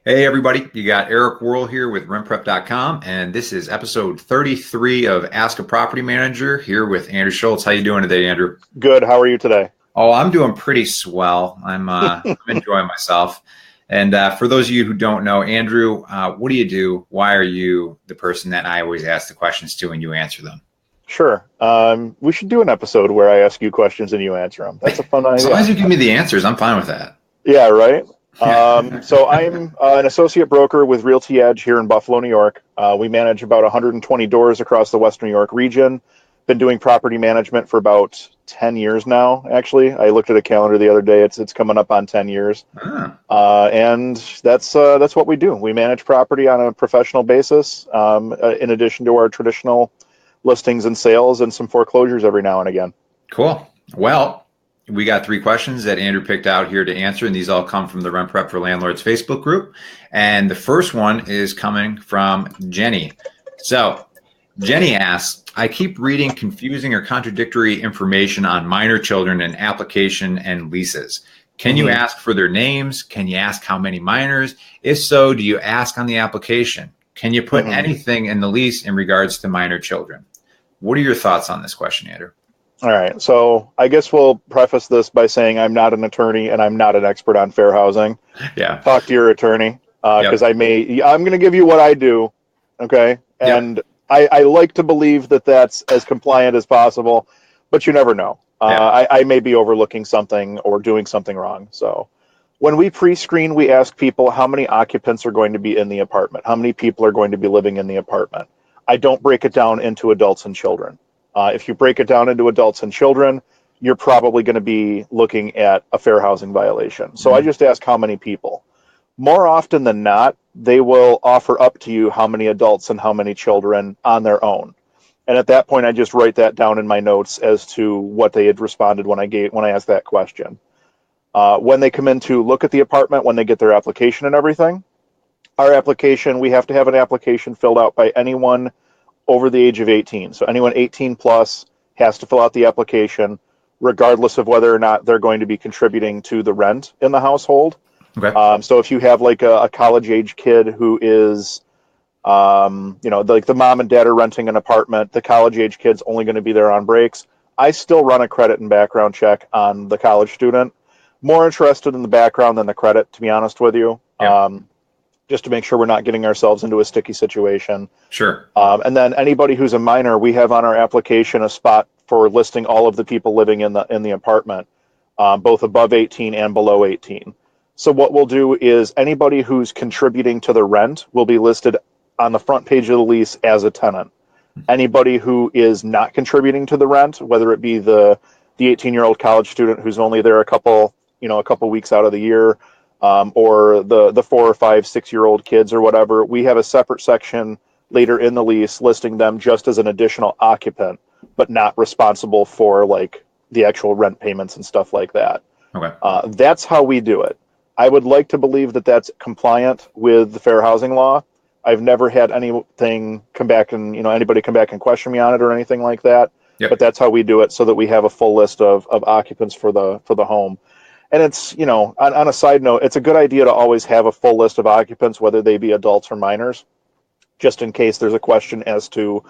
Hey everybody, you got Eric Worrell here with RentPrep.com, and this is episode 33 of Ask a Property Manager here with Andrew Schultz. How you doing today, Andrew? Good. How are you today? Oh, I'm doing pretty swell. I'm enjoying myself. And for those of you who don't know, Andrew, what do you do? Why are you the person that I always ask the questions to and you answer them? Sure. We should do an episode where I ask you questions and you answer them. That's a fun As long idea. as you give me the answers, I'm fine with that. Yeah, right. So I'm an associate broker with Realty Edge here in Buffalo, New York. We manage about 120 doors across the Western New York region. Been doing property management for about 10 years now, actually. I looked at a calendar the other day. It's coming up on 10 years. Ah, And that's what we do. We manage property on a professional basis, in addition to our traditional listings and sales and some foreclosures every now and again. cool. Well, we got three questions that Andrew picked out here to answer, and these all come from the Rent Prep for Landlords Facebook group. And the first one is coming from Jenny. So Jenny asks, I keep reading confusing or contradictory information on minor children in application and leases. Can you ask for their names? Can you ask how many minors? If so, do you ask on the application? Can you put anything in the lease in regards to minor children? What are your thoughts on this question, Andrew? All right. So I guess we'll preface this by saying I'm not an attorney and I'm not an expert on fair housing. Yeah. Talk to your attorney because I'm going to give you what I do. Okay. And I like to believe that that's as compliant as possible, but you never know. I may be overlooking something or doing something wrong. So when we pre-screen, we ask people how many occupants are going to be in the apartment, how many people are going to be living in the apartment. I don't break it down into adults and children. If you break it down into adults and children, you're probably going to be looking at a fair housing violation. So I just ask how many people. More often than not, they will offer up to you how many adults and how many children on their own. And at that point, I just write that down in my notes as to what they had responded when I asked that question. When they come in to look at the apartment, when they get their application and everything, our application, we have to have an application filled out by anyone over the age of 18. So anyone 18 plus has to fill out the application, regardless of whether or not they're going to be contributing to the rent in the household. Okay. So if you have like a college age kid who is, like the mom and dad are renting an apartment, the college age kid's only going to be there on breaks. I still run a credit and background check on the college student. More interested in the background than the credit, to be honest with you. Yep. Just to make sure we're not getting ourselves into a sticky situation. Sure. And then anybody who's a minor, we have on our application a spot for listing all of the people living in the apartment, both above 18 and below 18. So what we'll do is anybody who's contributing to the rent will be listed on the front page of the lease as a tenant. Anybody who is not contributing to the rent, whether it be the 18-year-old college student who's only there a couple weeks out of the year, or the 4 or 5, 6-year-old kids or whatever, we have a separate section later in the lease listing them just as an additional occupant, but not responsible for like the actual rent payments and stuff like that. Okay. That's how we do it. I would like to believe that that's compliant with the fair housing law. I've never had anything come back and, anybody come back and question me on it or anything like that. Yep. But that's how we do it so that we have a full list of occupants for the home. And it's, on a side note, it's a good idea to always have a full list of occupants, whether they be adults or minors, just in case there's a question as to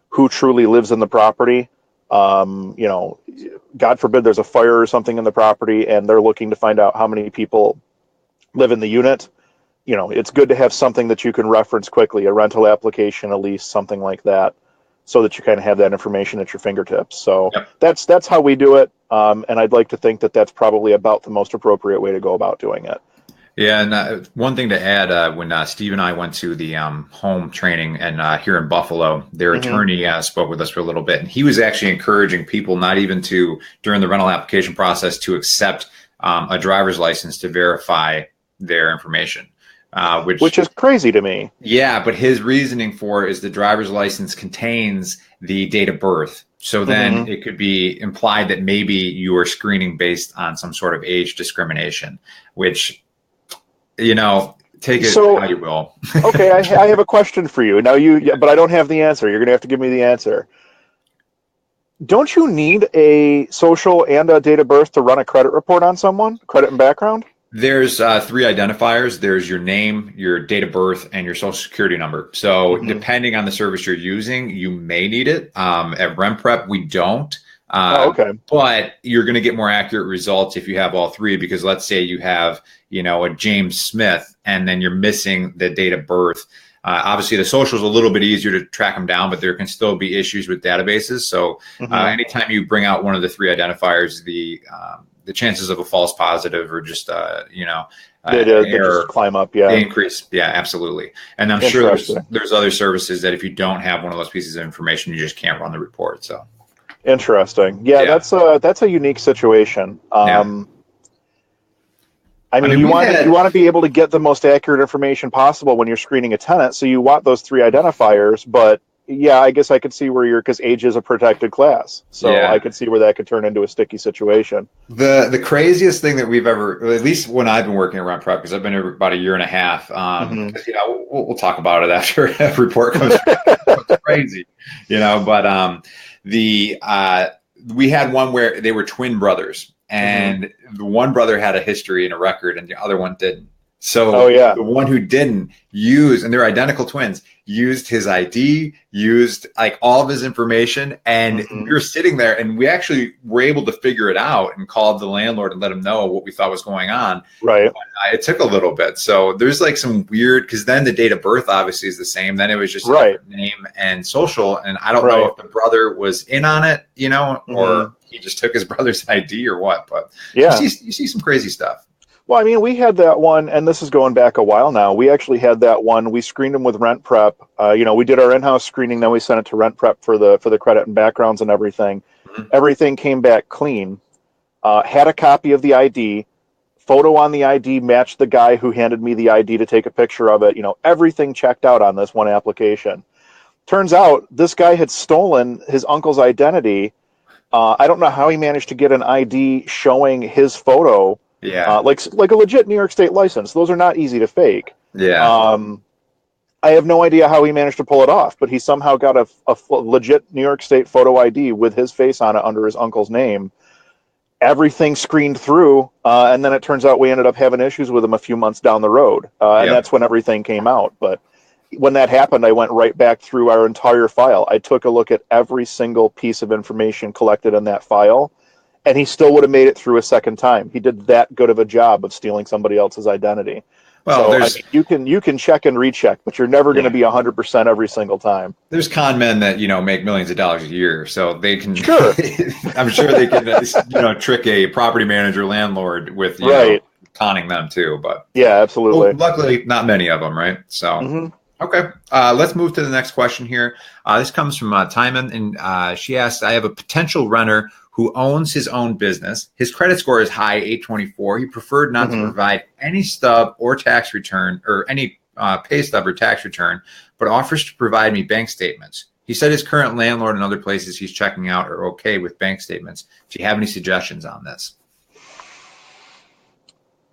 who truly lives in the property. God forbid there's a fire or something in the property and they're looking to find out how many people live in the unit. It's good to have something that you can reference quickly, a rental application, a lease, something like that, so that you kind of have that information at your fingertips. So that's how we do it. And I'd like to think that that's probably about the most appropriate way to go about doing it. Yeah, and one thing to add, when Steve and I went to the home training and here in Buffalo, their attorney spoke with us for a little bit, and he was actually encouraging people not even to, during the rental application process, to accept a driver's license to verify their information. Which is crazy to me. Yeah, but his reasoning for it is the driver's license contains the date of birth. So then it could be implied that maybe you are screening based on some sort of age discrimination, which, take it how you will. Okay, I have a question for you. Now but I don't have the answer. You're going to have to give me the answer. Don't you need a social and a date of birth to run a credit report on someone, credit and background? There's three identifiers. There's your name, your date of birth, and your social security number. So depending on the service you're using, you may need it. At RentPrep, we don't. Okay. But you're going to get more accurate results if you have all three, because let's say you have, a James Smith, and then you're missing the date of birth. Obviously, the social is a little bit easier to track them down, but there can still be issues with databases. So anytime you bring out one of the three identifiers, the chances of a false positive or just they just climb up. Yeah, they increase. Yeah, absolutely. And I'm sure there's other services that if you don't have one of those pieces of information, you just can't run the report. So interesting. Yeah. That's a unique situation. I mean, you want to be able to get the most accurate information possible when you're screening a tenant. So you want those three identifiers, but yeah, I guess I could see where because age is a protected class. So I could see where that could turn into a sticky situation. The craziest thing that we've ever, at least when I've been working around prep, because I've been here about a year and a half, we'll talk about it after a report comes through. It's crazy, but we had one where they were twin brothers. And the one brother had a history and a record, and the other one didn't. So the one who didn't use, and they're identical twins, used his ID, used like all of his information. And we were sitting there and we actually were able to figure it out and called the landlord and let him know what we thought was going on. Right. But, it took a little bit. So there's like some weird, because then the date of birth obviously is the same. Then it was just a different name and social. And I don't know if the brother was in on it, or he just took his brother's ID or what. But you see some crazy stuff. Well, I mean, we had that one, and this is going back a while now. We actually had that one. We screened them with RentPrep. We did our in-house screening, then we sent it to RentPrep for the credit and backgrounds and everything. Everything came back clean. Had a copy of the ID. Photo on the ID matched the guy who handed me the ID to take a picture of it. Everything checked out on this one application. Turns out this guy had stolen his uncle's identity. I don't know how he managed to get an ID showing his photo. Yeah, like a legit New York State license. Those are not easy to fake. Yeah. I have no idea how he managed to pull it off, but he somehow got a legit New York State photo ID with his face on it under his uncle's name. Everything screened through, and then it turns out we ended up having issues with him a few months down the road, and that's when everything came out. But when that happened, I went right back through our entire file. I took a look at every single piece of information collected in that file, and he still would have made it through a second time. He did that good of a job of stealing somebody else's identity. Well, so you can check and recheck, but you're never going to be 100% every single time. There's con men that make millions of dollars a year, so they can. Sure. I'm sure they can trick a property manager landlord with conning them too. But yeah, absolutely. Luckily, not many of them, right? So. Okay, let's move to the next question here. This comes from Timon, and she asks, I have a potential renter who owns his own business. His credit score is high, 824. He preferred not to provide any stub or tax return or any pay stub or tax return, but offers to provide me bank statements. He said his current landlord and other places he's checking out are okay with bank statements. Do you have any suggestions on this?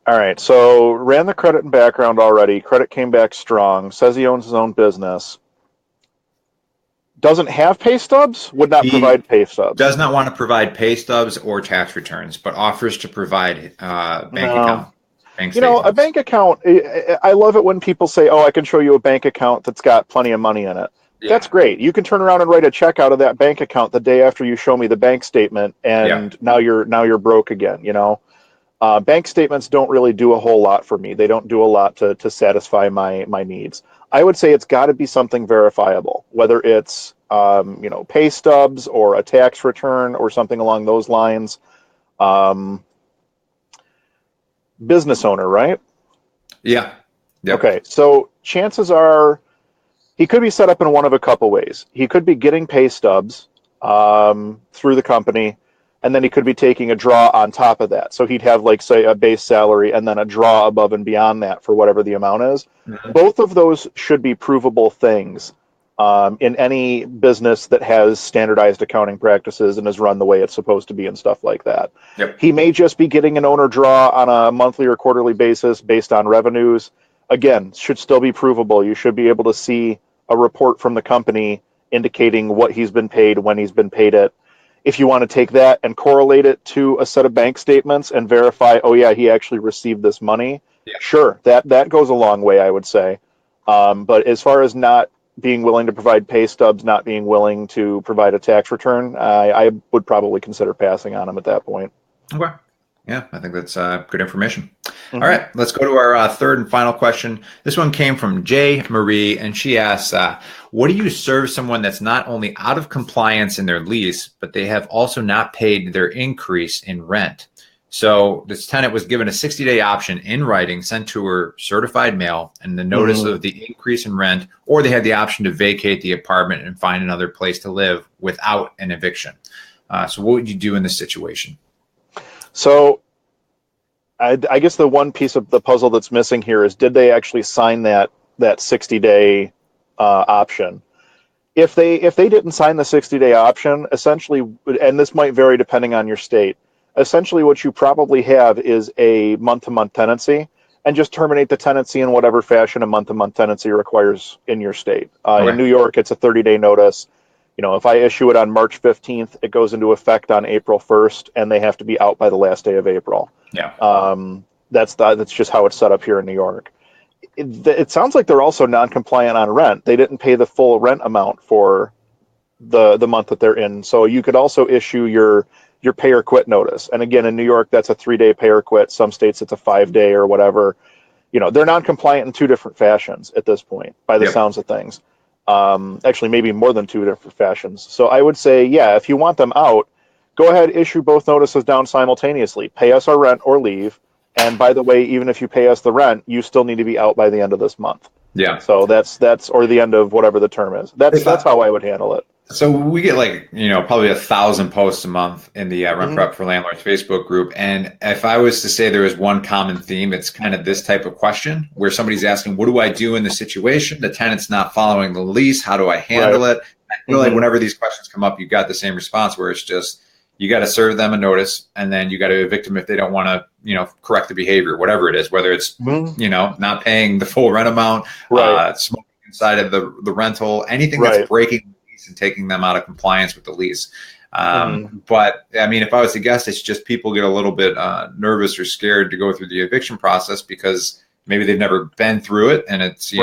All right, so ran the credit and background already. Credit came back strong. Says he owns his own business. Doesn't have pay stubs? Would not provide pay stubs. Does not want to provide pay stubs or tax returns, but offers to provide bank account. A bank account, I love it when people say, I can show you a bank account that's got plenty of money in it. Yeah. That's great. You can turn around and write a check out of that bank account the day after you show me the bank statement, and now you're broke again, Bank statements don't really do a whole lot for me. They don't do a lot to satisfy my needs. I would say it's got to be something verifiable, whether it's pay stubs or a tax return or something along those lines. Business owner, right? Yeah. Yep. Okay, so chances are he could be set up in one of a couple ways. He could be getting pay stubs through the company, and then he could be taking a draw on top of that. So he'd have, say, a base salary and then a draw above and beyond that for whatever the amount is. Both of those should be provable things in any business that has standardized accounting practices and is run the way it's supposed to be and stuff like that. Yep. He may just be getting an owner draw on a monthly or quarterly basis based on revenues. Again, should still be provable. You should be able to see a report from the company indicating what he's been paid, when he's been paid it. If you want to take that and correlate it to a set of bank statements and verify, oh yeah, he actually received this money, sure, that goes a long way, I would say. But as far as not being willing to provide pay stubs, not being willing to provide a tax return, I would probably consider passing on them at that point. Okay. Yeah, I think that's good information. All right, let's go to our third and final question. This one came from J. Marie, and she asks, what do you serve someone that's not only out of compliance in their lease, but they have also not paid their increase in rent? So this tenant was given a 60-day option in writing sent to her certified mail and the notice of the increase in rent, or they had the option to vacate the apartment and find another place to live without an eviction. So what would you do in this situation? So I guess the one piece of the puzzle that's missing here is, did they actually sign that 60-day option? If they didn't sign the 60-day option, essentially, and this might vary depending on your state, essentially what you probably have is a month-to-month tenancy, and just terminate the tenancy in whatever fashion a month-to-month tenancy requires in your state. In New York, it's a 30-day notice. If I issue it on March 15th, it goes into effect on April 1st, and they have to be out by the last day of April. Yeah. That's just how it's set up here in New York. It sounds like they're also non-compliant on rent. They didn't pay the full rent amount for the month that they're in. So you could also issue your pay or quit notice. And again, in New York, that's a 3-day pay or quit. Some states it's a 5-day or whatever. They're non-compliant in 2 different fashions at this point, by the sounds of things. Actually, maybe more than 2 different fashions. So I would say, yeah, if you want them out, go ahead, issue both notices down simultaneously. Pay us our rent or leave. And by the way, even if you pay us the rent, you still need to be out by the end of this month. Yeah. So that's or the end of whatever the term is. That's how I would handle it. So we get probably 1,000 posts a month in the Rent Prep for Landlords Facebook group. And if I was to say there is one common theme, it's kind of this type of question where somebody's asking, what do I do in the situation? The tenant's not following the lease. How do I handle it? I feel like whenever these questions come up, you've got the same response where it's just, you got to serve them a notice, and then you got to evict them if they don't want to, correct the behavior, whatever it is, whether it's, not paying the full rent amount, smoking inside of the rental, anything that's breaking the lease and taking them out of compliance with the lease. But I mean, if I was to guess, it's just people get a little bit nervous or scared to go through the eviction process because maybe they've never been through it and it's,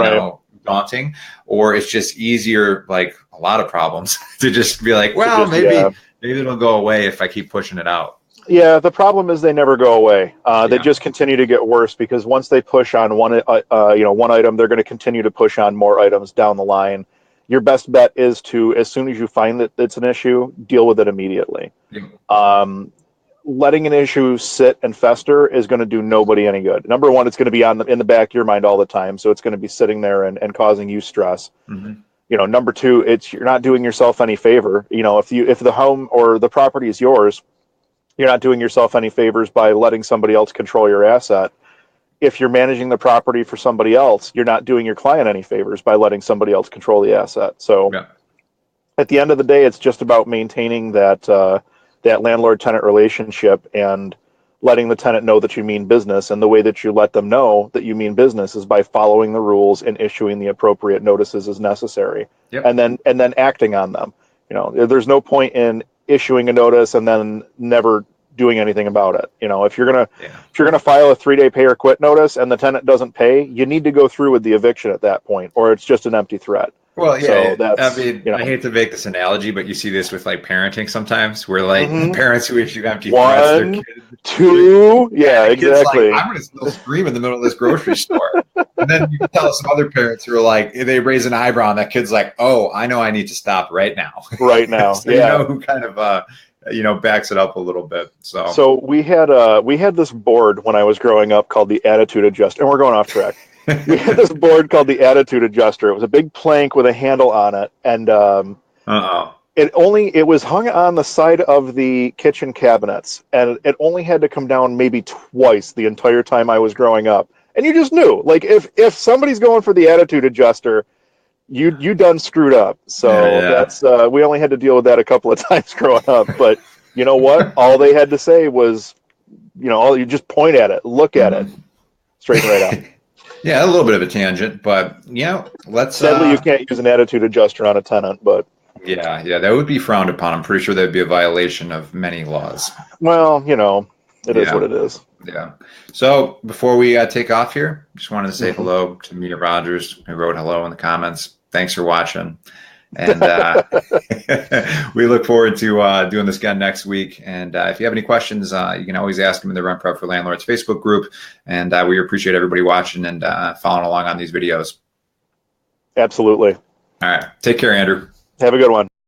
daunting, or it's just easier, like a lot of problems, to just be like, well, maybe it'll go away if I keep pushing it out. Yeah, the problem is they never go away. They just continue to get worse because once they push on one item, they're going to continue to push on more items down the line. Your best bet is to, as soon as you find that it's an issue, deal with it immediately. Letting an issue sit and fester is going to do nobody any good. Number one, it's going to be in the back of your mind all the time, so it's going to be sitting there and causing you stress. Number two, you're not doing yourself any favor. If the home or the property is yours, you're not doing yourself any favors by letting somebody else control your asset. If you're managing the property for somebody else, you're not doing your client any favors by letting somebody else control the asset. So at the end of the day, it's just about maintaining that landlord-tenant relationship and letting the tenant know that you mean business. And the way that you let them know that you mean business is by following the rules and issuing the appropriate notices as necessary, and then acting on them. There's no point in issuing a notice and then never doing anything about it. If you're gonna file a 3-day pay or quit notice and the tenant doesn't pay, you need to go through with the eviction at that point, or it's just an empty threat. Well, yeah, so I hate to make this analogy, but you see this with like parenting sometimes, where like parents who issue empty threats, their kids, 2, exactly. Like, I'm going to still scream in the middle of this grocery store, and then you can tell some other parents who are like, they raise an eyebrow, and that kid's like, "Oh, I know, I need to stop right now." Right now, so who kind of backs it up a little bit. So we had this board when I was growing up called the Attitude Adjuster, and we're going off track. We had this board called the Attitude Adjuster. It was a big plank with a handle on it, and it was hung on the side of the kitchen cabinets, and it only had to come down maybe twice the entire time I was growing up. And you just knew, like, if somebody's going for the Attitude Adjuster, you done screwed up. So that's we only had to deal with that a couple of times growing up. But you know what? All they had to say was, you just point at it, look at it, straighten right out. Yeah, a little bit of a tangent, but let's. Sadly, you can't use an attitude adjuster on a tenant, but Yeah, yeah, that would be frowned upon. I'm pretty sure that would be a violation of many laws. Well, it is what Yeah, it is. yeah. So before we take off here, just wanted to say Mhm. hello to Mia Rogers, who wrote hello in the comments. Thanks for watching. And we look forward to doing this again next week. And if you have any questions, you can always ask them in the Rent Prep for Landlords Facebook group. And we appreciate everybody watching and following along on these videos. Absolutely. All right. Take care, Andrew. Have a good one.